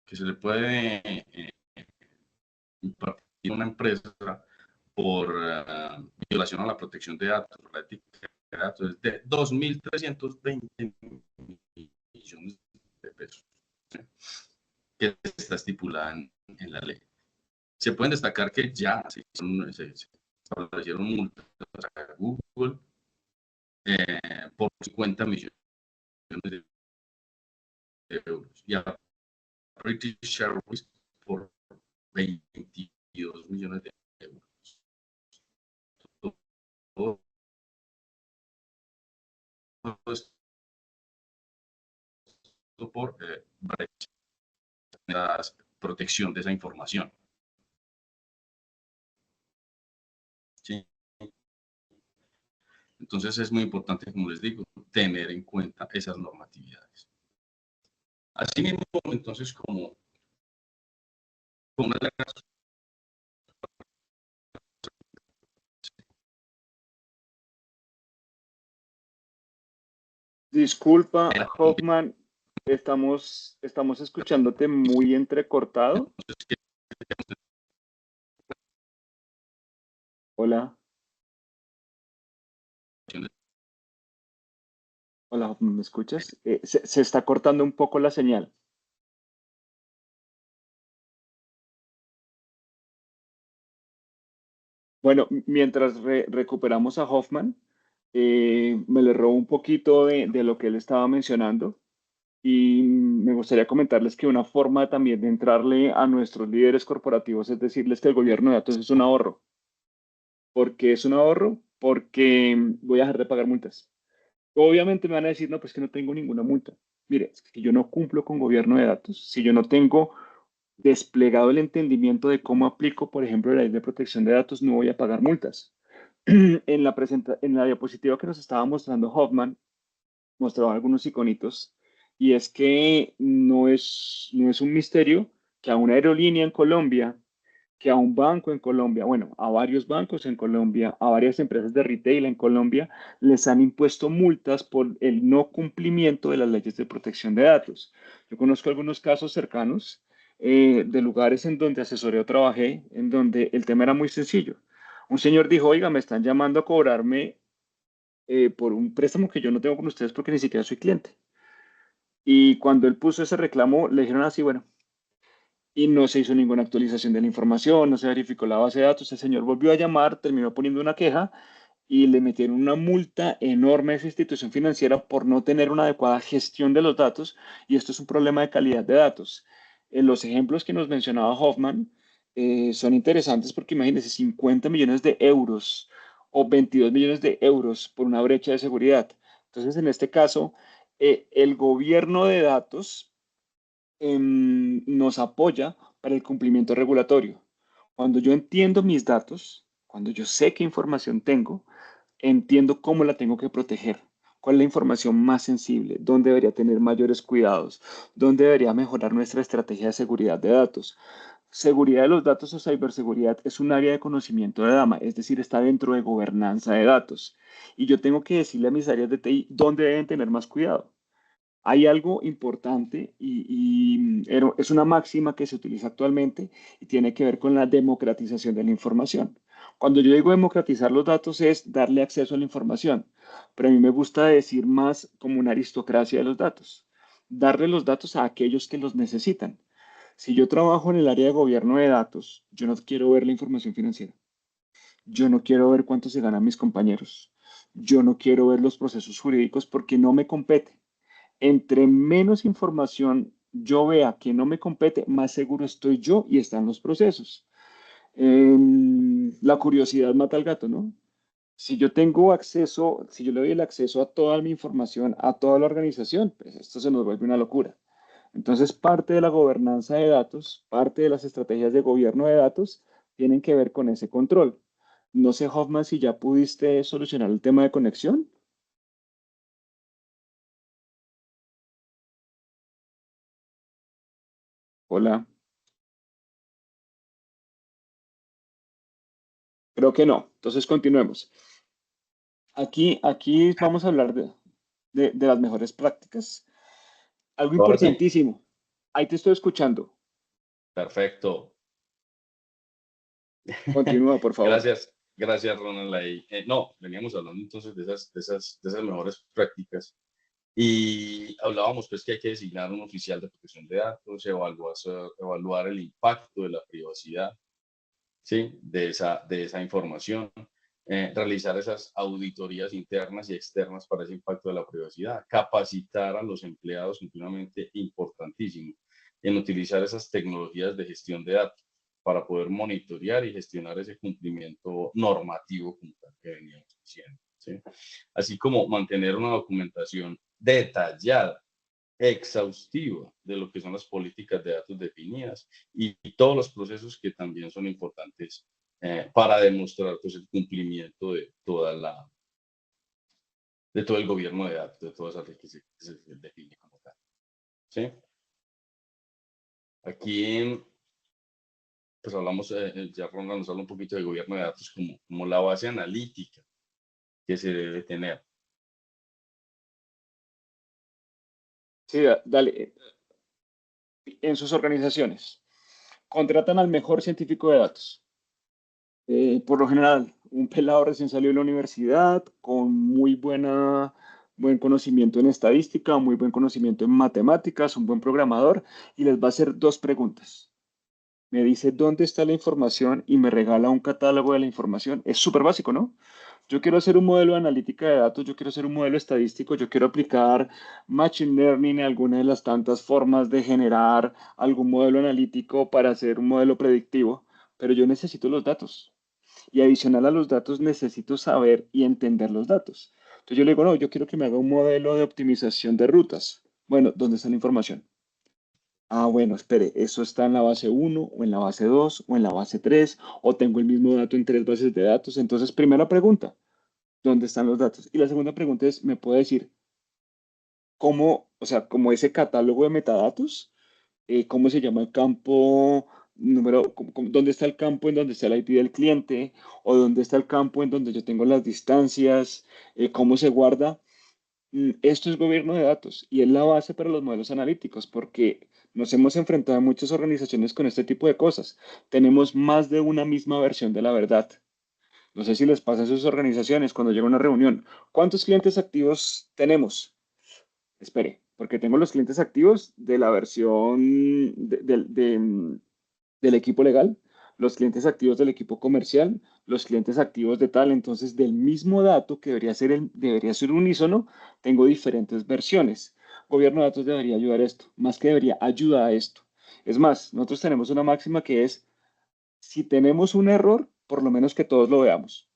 que se le puede impartir a una empresa por violación a la protección de datos, la ética de datos, es de 2.320 millones de pesos, ¿sí? Que está estipulada en la ley. Se pueden destacar que ya se establecieron multas a Google por 50 millones de euros y a British Airways por 22 millones de euros. Todo esto por la protección de esa información, ¿sí? Entonces es muy importante, como les digo, tener en cuenta esas normatividades. Asimismo, entonces, como una de las... Disculpa, Hoffman, estamos escuchándote muy entrecortado. Hola. Hola, Hoffman, ¿me escuchas? Se está cortando un poco la señal. Bueno, mientras recuperamos a Hoffman, me le robo un poquito de lo que él estaba mencionando y me gustaría comentarles que una forma también de entrarle a nuestros líderes corporativos es decirles que el gobierno de datos es un ahorro. ¿Por qué es un ahorro? Porque voy a dejar de pagar multas. Obviamente me van a decir, no, pues que no tengo ninguna multa. Mire, es que yo no cumplo con gobierno de datos. Si yo no tengo desplegado el entendimiento de cómo aplico, por ejemplo, la ley de protección de datos, no voy a pagar multas. En la diapositiva que nos estaba mostrando Hoffman, mostraba algunos iconitos, y es que no es un misterio que a una aerolínea en Colombia, que a un banco en Colombia, bueno, a varios bancos en Colombia, a varias empresas de retail en Colombia, les han impuesto multas por el no cumplimiento de las leyes de protección de datos. Yo conozco algunos casos cercanos de lugares en donde asesoré o trabajé, en donde el tema era muy sencillo. Un señor dijo, oiga, me están llamando a cobrarme por un préstamo que yo no tengo con ustedes porque ni siquiera soy cliente. Y cuando él puso ese reclamo, le dijeron así, bueno, y no se hizo ninguna actualización de la información, no se verificó la base de datos. El señor volvió a llamar, terminó poniendo una queja y le metieron una multa enorme a esa institución financiera por no tener una adecuada gestión de los datos, y esto es un problema de calidad de datos. Los ejemplos que nos mencionaba Hoffman son interesantes porque imagínense 50 millones de euros o 22 millones de euros por una brecha de seguridad. Entonces, en este caso, el gobierno de datos nos apoya para el cumplimiento regulatorio. Cuando yo entiendo mis datos, cuando yo sé qué información tengo, entiendo cómo la tengo que proteger, cuál es la información más sensible, dónde debería tener mayores cuidados, dónde debería mejorar nuestra estrategia de seguridad de datos. Seguridad de los datos o ciberseguridad es un área de conocimiento de DAMA, es decir, está dentro de gobernanza de datos. Y yo tengo que decirle a mis áreas de TI dónde deben tener más cuidado. Hay algo importante y es una máxima que se utiliza actualmente y tiene que ver con la democratización de la información. Cuando yo digo democratizar los datos es darle acceso a la información, pero a mí me gusta decir más como una aristocracia de los datos, darle los datos a aquellos que los necesitan. Si yo trabajo en el área de gobierno de datos, yo no quiero ver la información financiera. Yo no quiero ver cuánto se ganan mis compañeros. Yo no quiero ver los procesos jurídicos porque no me compete. Entre menos información yo vea que no me compete, más seguro estoy yo y están los procesos. La curiosidad mata al gato, ¿no? Si yo tengo acceso, si yo le doy el acceso a toda mi información, a toda la organización, pues esto se nos vuelve una locura. Entonces, parte de la gobernanza de datos, parte de las estrategias de gobierno de datos, tienen que ver con ese control. No sé, Hoffman, si ya pudiste solucionar el tema de conexión. Hola. Creo que no. Entonces continuemos. Aquí vamos a hablar de las mejores prácticas. Algo Ahora sí. importantísimo. Ahí te estoy escuchando. Perfecto. Continúa, por favor. Gracias Ronald. Ahí. No, veníamos hablando entonces de esas mejores prácticas y hablábamos pues que hay que designar un oficial de protección de datos, evaluar el impacto de la privacidad, ¿sí? De esa información, realizar esas auditorías internas y externas para ese impacto de la privacidad, capacitar a los empleados continuamente, importantísimo, en utilizar esas tecnologías de gestión de datos para poder monitorear y gestionar ese cumplimiento normativo que veníamos diciendo, ¿sí? Así como mantener una documentación detallada, exhaustiva de lo que son las políticas de datos definidas y todos los procesos que también son importantes para demostrar pues, el cumplimiento de todo el gobierno de datos, de todas esas que se define como tal. ¿Sí? Aquí pues hablamos, ya Ronald nos habla un poquito de gobierno de datos como la base analítica que se debe tener. Sí, dale. En sus organizaciones, contratan al mejor científico de datos. Por lo general, un pelado recién salió de la universidad con buen conocimiento en estadística, muy buen conocimiento en matemáticas, un buen programador, y les va a hacer dos preguntas. Me dice dónde está la información y me regala un catálogo de la información. Es súper básico, ¿no? Yo quiero hacer un modelo de analítica de datos, yo quiero hacer un modelo estadístico, yo quiero aplicar Machine Learning en alguna de las tantas formas de generar algún modelo analítico para hacer un modelo predictivo, pero yo necesito los datos. Y adicional a los datos, necesito saber y entender los datos. Entonces yo le digo, no, yo quiero que me haga un modelo de optimización de rutas. Bueno, ¿dónde está la información? Ah, bueno, espere, ¿eso está en la base uno o en la base 2 o en la base 3 o tengo el mismo dato en tres bases de datos? Entonces, primera pregunta, ¿dónde están los datos? Y la segunda pregunta es, ¿me puede decir cómo, o sea, como ese catálogo de metadatos, cómo se llama el campo dónde está el campo en donde está el IP del cliente o dónde está el campo en donde yo tengo las distancias, cómo se guarda? Esto es gobierno de datos y es la base para los modelos analíticos porque nos hemos enfrentado a muchas organizaciones con este tipo de cosas. Tenemos más de una misma versión de la verdad. No sé si les pasa a sus organizaciones cuando llega una reunión. ¿Cuántos clientes activos tenemos? Espere, porque tengo los clientes activos de la versión del equipo legal, los clientes activos del equipo comercial, los clientes activos de tal. Entonces, del mismo dato que debería ser unísono, tengo diferentes versiones. Gobierno de datos debería ayudar a esto, más que debería ayudar a esto. Es más, nosotros tenemos una máxima que es, si tenemos un error, por lo menos que todos lo veamos.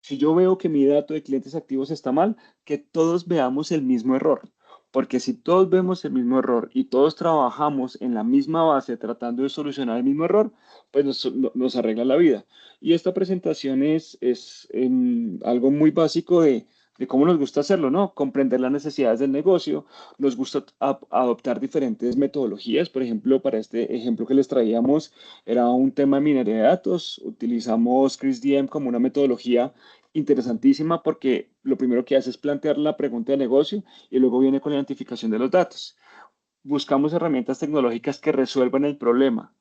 Si yo veo que mi dato de clientes activos está mal, que todos veamos el mismo error. Porque si todos vemos el mismo error y todos trabajamos en la misma base tratando de solucionar el mismo error, pues nos arregla la vida. Y esta presentación es algo muy básico de cómo nos gusta hacerlo, ¿no? Comprender las necesidades del negocio, nos gusta adoptar diferentes metodologías. Por ejemplo, para este ejemplo que les traíamos, era un tema de minería de datos. Utilizamos ChrisDM como una metodología interesantísima porque lo primero que hace es plantear la pregunta de negocio y luego viene con la identificación de los datos. Buscamos herramientas tecnológicas que resuelvan el problema.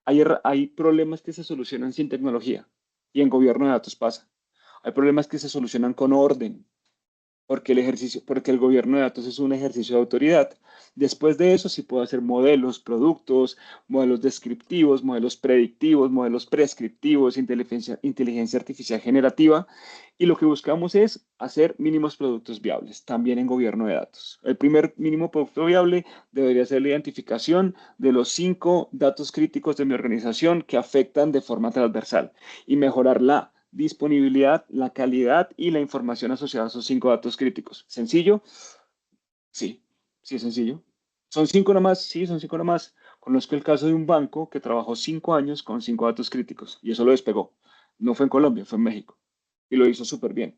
Hay problemas que se solucionan sin tecnología y en gobierno de datos pasa. Hay problemas que se solucionan con orden, porque el gobierno de datos es un ejercicio de autoridad. Después de eso, sí puedo hacer modelos, productos, modelos descriptivos, modelos predictivos, modelos prescriptivos, inteligencia artificial generativa. Y lo que buscamos es hacer mínimos productos viables, también en gobierno de datos. El primer mínimo producto viable debería ser la identificación de los 5 datos críticos de mi organización que afectan de forma transversal y mejorar la disponibilidad, la calidad y la información asociada a esos 5 datos críticos. ¿Sencillo? Sí, sí es sencillo. ¿Son 5 nomás? Sí, son 5 nomás. Conozco el caso de un banco que trabajó 5 años con 5 datos críticos y eso lo despegó. No fue en Colombia, fue en México y lo hizo súper bien.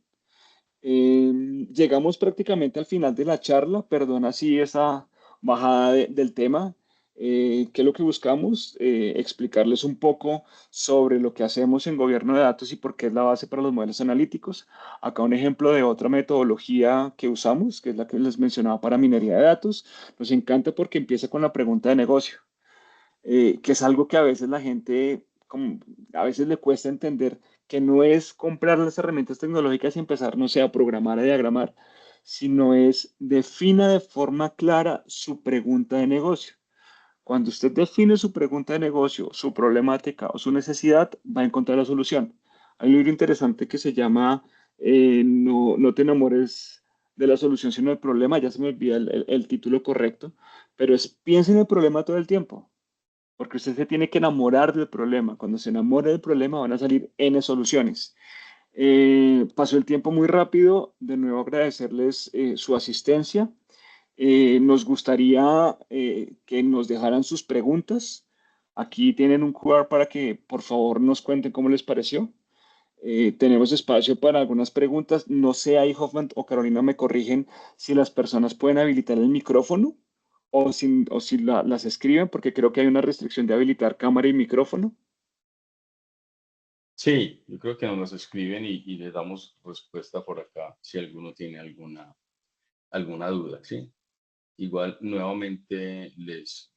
Llegamos prácticamente al final de la charla, perdón así esa bajada del tema. ¿Qué es lo que buscamos? Explicarles un poco sobre lo que hacemos en gobierno de datos y por qué es la base para los modelos analíticos. Acá un ejemplo de otra metodología que usamos, que es la que les mencionaba para minería de datos. Nos encanta porque empieza con la pregunta de negocio, que es algo que a veces la gente, a veces le cuesta entender, que no es comprar las herramientas tecnológicas y empezar, no sé, a programar, a diagramar, sino es defina de forma clara su pregunta de negocio. Cuando usted define su pregunta de negocio, su problemática o su necesidad, va a encontrar la solución. Hay un libro interesante que se llama no te enamores de la solución, sino del problema. Ya se me olvida el título correcto, pero es piensa en el problema todo el tiempo. Porque usted se tiene que enamorar del problema. Cuando se enamore del problema van a salir N soluciones. Pasó el tiempo muy rápido. De nuevo agradecerles su asistencia. Nos gustaría que nos dejaran sus preguntas. Aquí tienen un QR para que por favor nos cuenten cómo les pareció. Tenemos espacio para algunas preguntas. No sé, ahí Hoffman o Carolina me corrigen si las personas pueden habilitar el micrófono o si las escriben, porque creo que hay una restricción de habilitar cámara y micrófono. Sí, yo creo que nos escriben y les damos respuesta por acá si alguno tiene alguna duda, ¿sí? Igual, nuevamente les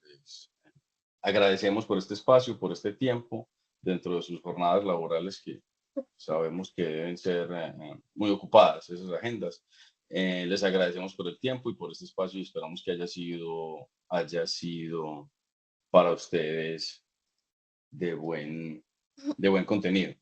agradecemos por este espacio, por este tiempo dentro de sus jornadas laborales que sabemos que deben ser muy ocupadas esas agendas. Les agradecemos por el tiempo y por este espacio y esperamos que haya sido para ustedes de buen contenido.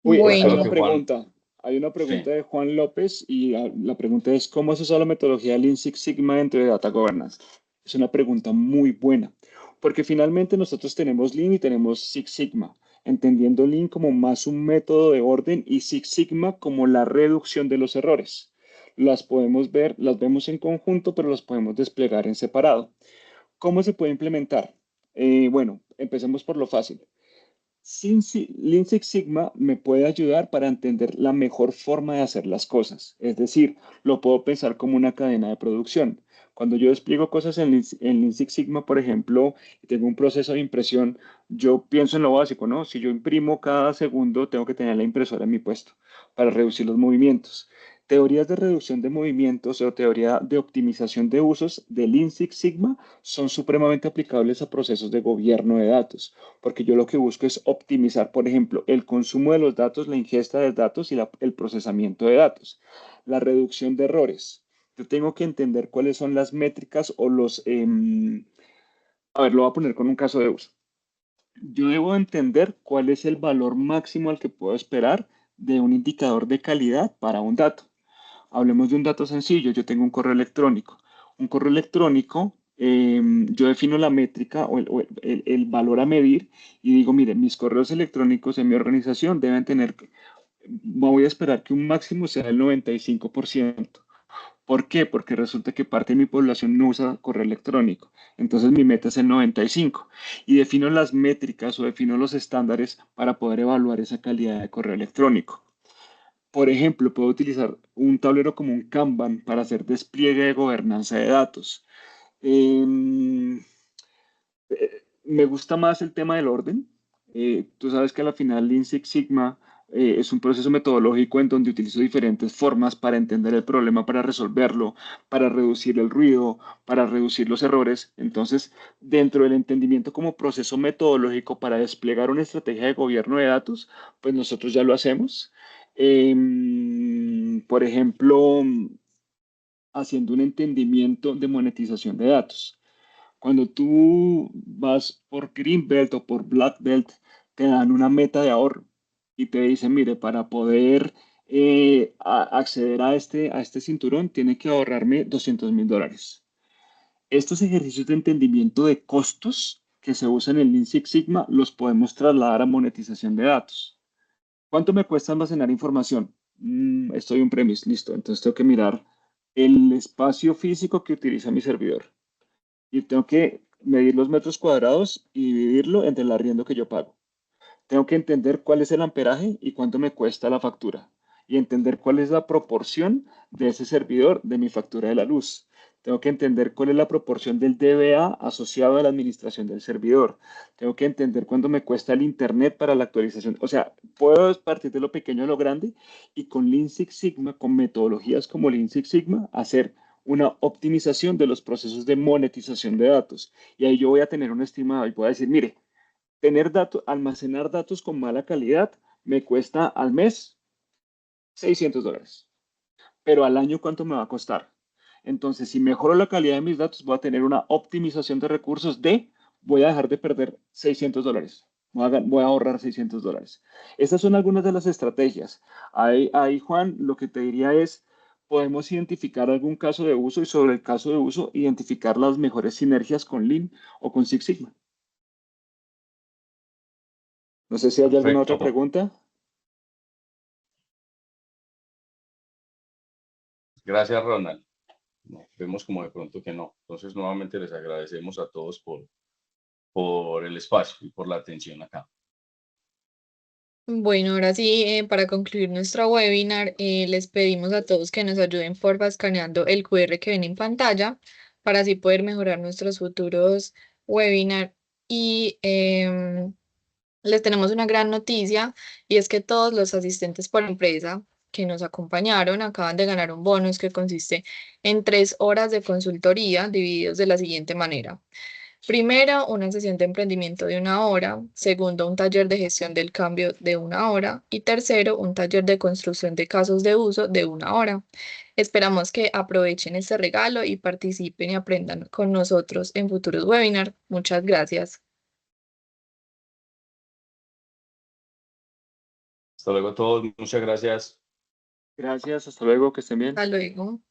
Uy, hay Espero una que Bueno, Juan, pregunta. Hay una pregunta sí, de Juan López y la pregunta es, ¿cómo se usa la metodología Lean Six Sigma dentro de Data Governance? Es una pregunta muy buena, porque finalmente nosotros tenemos Lean y tenemos Six Sigma, entendiendo Lean como más un método de orden y Six Sigma como la reducción de los errores. Las podemos ver, las vemos en conjunto, pero las podemos desplegar en separado. ¿Cómo se puede implementar? Bueno, empecemos por lo fácil. Lean Six Sigma me puede ayudar para entender la mejor forma de hacer las cosas. Es decir, lo puedo pensar como una cadena de producción. Cuando yo despliego cosas en Lean Six Sigma, por ejemplo, y tengo un proceso de impresión, yo pienso en lo básico, ¿no? Si yo imprimo cada segundo, tengo que tener la impresora en mi puesto para reducir los movimientos. Teorías de reducción de movimientos o teoría de optimización de usos de Lean Six Sigma son supremamente aplicables a procesos de gobierno de datos, porque yo lo que busco es optimizar, por ejemplo, el consumo de los datos, la ingesta de datos y el procesamiento de datos, la reducción de errores. Yo tengo que entender cuáles son las métricas o a ver, lo voy a poner con un caso de uso. Yo debo entender cuál es el valor máximo al que puedo esperar de un indicador de calidad para un dato. Hablemos de un dato sencillo. Yo tengo un correo electrónico. Un correo electrónico, yo defino la métrica o el valor a medir y digo, mire, mis correos electrónicos en mi organización deben tener, voy a esperar que un máximo sea el 95%. ¿Por qué? Porque resulta que parte de mi población no usa correo electrónico. Entonces mi meta es el 95 y defino las métricas o defino los estándares para poder evaluar esa calidad de correo electrónico. Por ejemplo, puedo utilizar un tablero como un Kanban para hacer despliegue de gobernanza de datos. Em, Me gusta más el tema del orden. Tú sabes que a la final Lean Six Sigma es un proceso metodológico en donde utilizo diferentes formas para entender el problema, para resolverlo, para reducir el ruido, para reducir los errores. Entonces, dentro del entendimiento como proceso metodológico para desplegar una estrategia de gobierno de datos, pues nosotros ya lo hacemos. Por ejemplo, haciendo un entendimiento de monetización de datos. Cuando tú vas por Green Belt o por Black Belt, te dan una meta de ahorro y te dicen, mire, para poder acceder a este cinturón, tiene que ahorrarme $200,000. Estos ejercicios de entendimiento de costos que se usan en Lean Six Sigma los podemos trasladar a monetización de datos. ¿Cuánto me cuesta almacenar información? Estoy un premise, listo. Entonces tengo que mirar el espacio físico que utiliza mi servidor y tengo que medir los metros cuadrados y dividirlo entre el arriendo que yo pago. Tengo que entender cuál es el amperaje y cuánto me cuesta la factura. Y entender cuál es la proporción de ese servidor de mi factura de la luz. Tengo que entender cuál es la proporción del DBA asociado a la administración del servidor. Tengo que entender cuánto me cuesta el internet para la actualización. O sea, puedo partir de lo pequeño a lo grande y con Lean Six Sigma, con metodologías como Lean Six Sigma, hacer una optimización de los procesos de monetización de datos. Y ahí yo voy a tener un estimado y voy a decir, mire, tener datos, almacenar datos con mala calidad me cuesta al mes $600. Pero al año, ¿cuánto me va a costar? Entonces, si mejoro la calidad de mis datos, voy a tener una optimización de recursos voy a dejar de perder $600. Voy a ahorrar $600. Estas son algunas de las estrategias. Ahí, Juan, lo que te diría es, podemos identificar algún caso de uso y sobre el caso de uso, identificar las mejores sinergias con Lean o con Six Sigma. No sé si hay alguna otra Perfecto. pregunta. Gracias, Ronald. No, vemos como de pronto que no. Entonces, nuevamente les agradecemos a todos por el espacio y por la atención acá. Bueno, ahora sí, para concluir nuestro webinar, les pedimos a todos que nos ayuden porfa escaneando el QR que ven en pantalla para así poder mejorar nuestros futuros webinars. Y les tenemos una gran noticia y es que todos los asistentes por empresa que nos acompañaron acaban de ganar un bonus que consiste en 3 horas de consultoría divididos de la siguiente manera. Primero, una sesión de emprendimiento de 1 hora. Segundo, un taller de gestión del cambio de 1 hora. Y tercero, un taller de construcción de casos de uso de 1 hora. Esperamos que aprovechen este regalo y participen y aprendan con nosotros en futuros webinars. Muchas gracias. Hasta luego a todos. Muchas gracias. Gracias, hasta luego, que estén bien. Hasta luego.